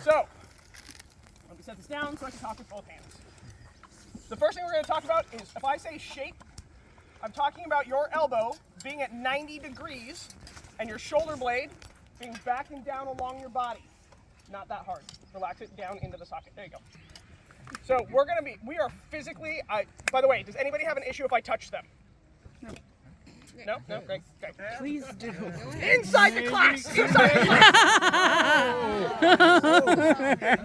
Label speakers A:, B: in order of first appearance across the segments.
A: So, let me set this down so I can talk with both hands. The first thing we're going to talk about is, if I say shape, I'm talking about your elbow being at 90 degrees and your shoulder blade being back and down along your body. Not that hard. Relax it down into the socket. There you go. So we are physically, by the way, does anybody have an issue if I touch them? No? No? Great.
B: Please do.
A: Inside the class! Inside the class!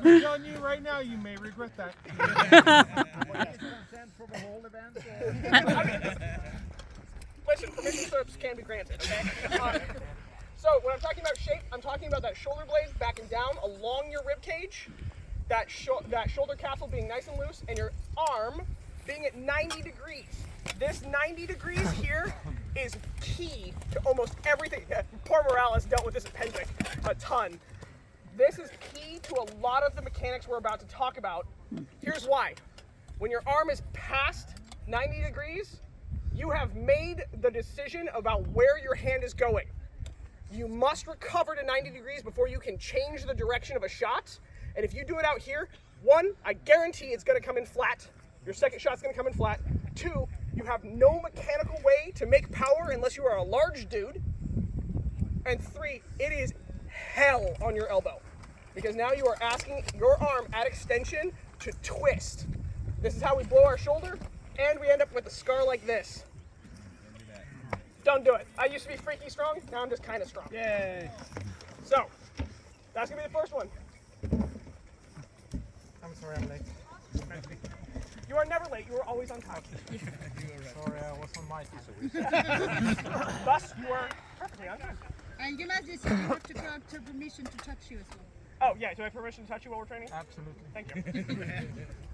C: I'm telling you right now, you may regret that.
A: Listen, permission slips can be granted, okay? So when I'm talking about shape, I'm talking about that shoulder blade back and down along your rib cage, that shoulder capsule being nice and loose, and your arm being at 90 degrees. This 90 degrees here is key to almost everything. Poor Morales dealt with this at Penzic a ton. This is key to a lot of the mechanics we're about to talk about. Here's why. When your arm is past 90 degrees, you have made the decision about where your hand is going. You must recover to 90 degrees before you can change the direction of a shot. And if you do it out here, one, I guarantee it's going to come in flat. Your second shot's going to come in flat. Two, you have no mechanical way to make power unless you are a large dude. And three, it is hell on your elbow. Because now you are asking your arm at extension to twist. This is how we blow our shoulder, and we end up with a scar like this. Don't do it. I used to be freaky strong, now I'm just kind of strong.
C: Yay.
A: So, that's going to be the first one.
C: I'm sorry I'm late.
A: You are never late, you are always on time.
C: Sorry, I was on my time.
A: Thus, you are perfectly on time.
D: And Your Majesty, you have to grant permission to touch you as well.
A: Oh, yeah, do I have permission to touch you while we're training?
C: Absolutely.
A: Thank you.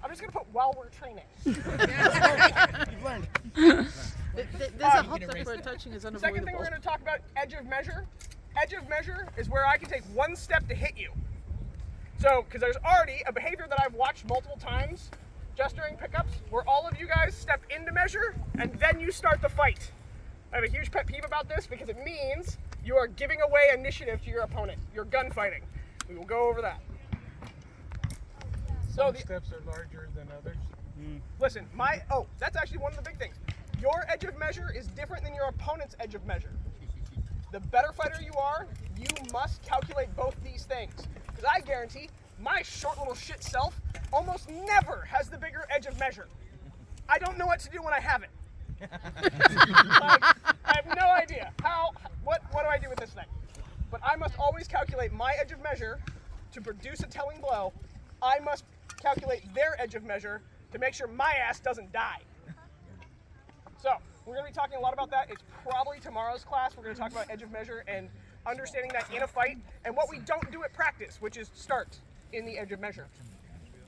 A: I'm just going to put while we're training.
C: You've learned.
B: There's a hot tub where touching is unavoidable.
A: Second thing we're going to talk about, edge of measure. Edge of measure is where I can take one step to hit you. So, because there's already a behavior that I've watched multiple times just during pickups where all of you guys step into measure and then you start the fight. I have a huge pet peeve about this because it means you are giving away initiative to your opponent. You're gunfighting. We will go over that. So
C: Some steps are larger than others.
A: Listen, that's actually one of the big things. Your edge of measure is different than your opponent's edge of measure. The better fighter you are, you must calculate both these things. Because I guarantee my short little shit self almost never has the bigger edge of measure. I don't know what to do when I have it. I have no idea. What do I do with this thing? But I must always calculate my edge of measure to produce a telling blow. I must calculate their edge of measure to make sure my ass doesn't die. So, we're going to be talking a lot about that. It's probably tomorrow's class. We're going to talk about edge of measure and understanding that in a fight, and what we don't do at practice, which is start in the edge of measure.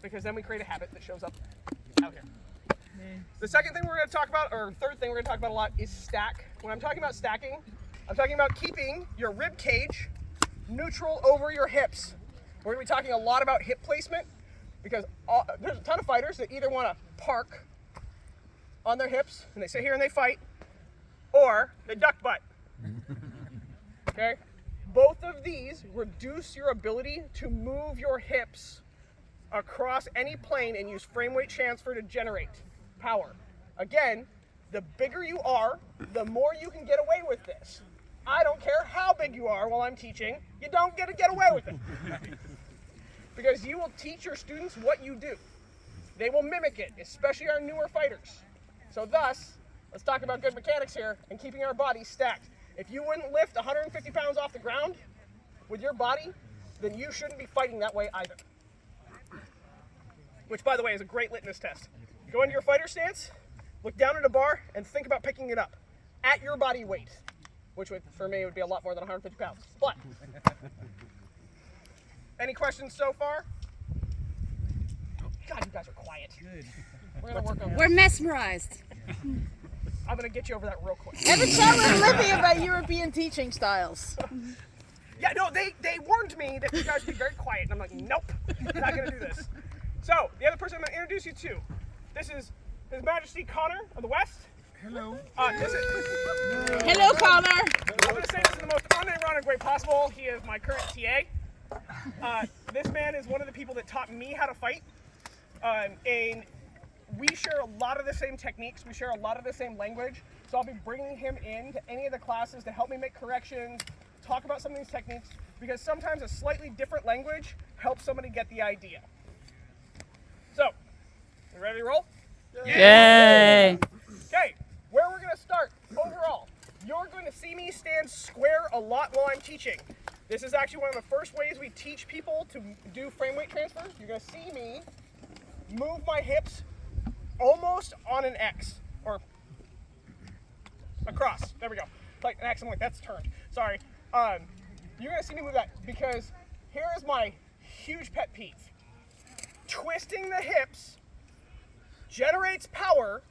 A: Because then we create a habit that shows up out here. The second thing we're going to talk about, or third thing we're going to talk about a lot, is stack. When I'm talking about stacking, I'm talking about keeping your rib cage neutral over your hips. We're going to be talking a lot about hip placement because there's a ton of fighters that either want to park on their hips and they sit here and they fight, or they duck butt. Okay? Both of these reduce your ability to move your hips across any plane and use frame weight transfer to generate power. Again, the bigger you are, the more you can get away with this. I don't care how big you are while I'm teaching, you don't get to get away with it. Because you will teach your students what you do. They will mimic it, especially our newer fighters. So thus, let's talk about good mechanics here and keeping our bodies stacked. If you wouldn't lift 150 pounds off the ground with your body, then you shouldn't be fighting that way either. Which, by the way, is a great litmus test. Go into your fighter stance, look down at a bar, and think about picking it up at your body weight, which would, for me, would be a lot more than 150 pounds. But, any questions so far? God, you guys are quiet. Good. We're going to work on this.
D: We're mesmerized.
A: I'm going to get you over that real quick.
B: Ever tell Olivia about European teaching styles?
A: Yeah, no, they warned me that you guys would be very quiet, and I'm like, nope, not going to do this. So, the other person I'm going to introduce you to, this is His Majesty Connor of the West.
C: Hello.
B: Hello, Connor.
A: I'm going to say this in the most unironic way possible. He is my current TA. This man is one of the people that taught me how to fight. And we share a lot of the same techniques. We share a lot of the same language. So I'll be bringing him in to any of the classes to help me make corrections, talk about some of these techniques, because sometimes a slightly different language helps somebody get the idea. So, you ready to roll?
E: Yay!
A: Okay, where we're going to start overall, you're going to see me stand square a lot while I'm teaching. This is actually one of the first ways we teach people to do frame weight transfer. You're going to see me move my hips almost on an X, or across. There we go. Like an X, I'm like, that's turned. Sorry. You're going to see me move that because here is my huge pet peeve. Twisting the hips generates power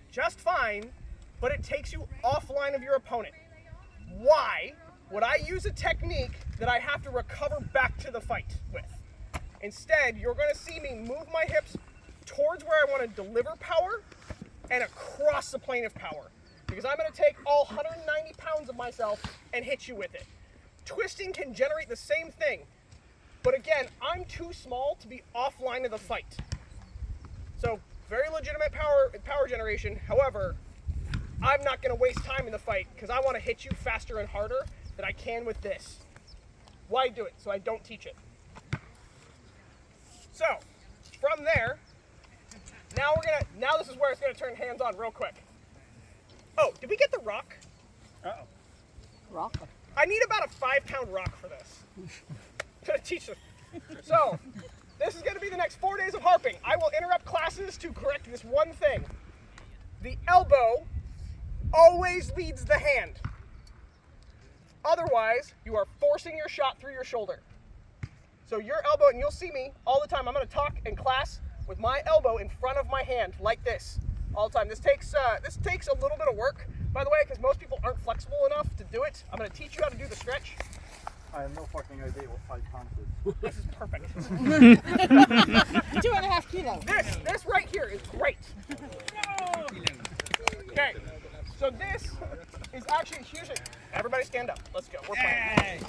A: just fine, but it takes you offline of your opponent. Why would I use a technique that I have to recover back to the fight with? Instead, you're going to see me move my hips towards where I want to deliver power and across the plane of power. Because I'm going to take all 190 pounds of myself and hit you with it. Twisting can generate the same thing. But again, I'm too small to be offline of the fight. So, very legitimate power generation. However, I'm not going to waste time in the fight because I want to hit you faster and harder than I can with this. Why do it? So I don't teach it. So, from there, now this is where it's going to turn hands-on real quick. Oh, did we get the rock?
C: Uh-oh.
B: Rock.
A: I need about a 5-pound rock for this. To teach them. So, this is going to be the next 4 days of harping. I will interrupt classes to correct this one thing. The elbow always leads the hand. Otherwise, you are forcing your shot through your shoulder. So your elbow, and you'll see me all the time, I'm going to talk in class with my elbow in front of my hand, like this, all the time. This takes a little bit of work, by the way, because most people aren't flexible enough to do it. I'm going to teach you how to do the stretch.
C: I have no fucking idea what 5 pounds is.
A: This is perfect.
B: 2.5 kilos.
A: This right here is great. Okay, so this is actually a huge. Everybody stand up. Let's go. We're playing.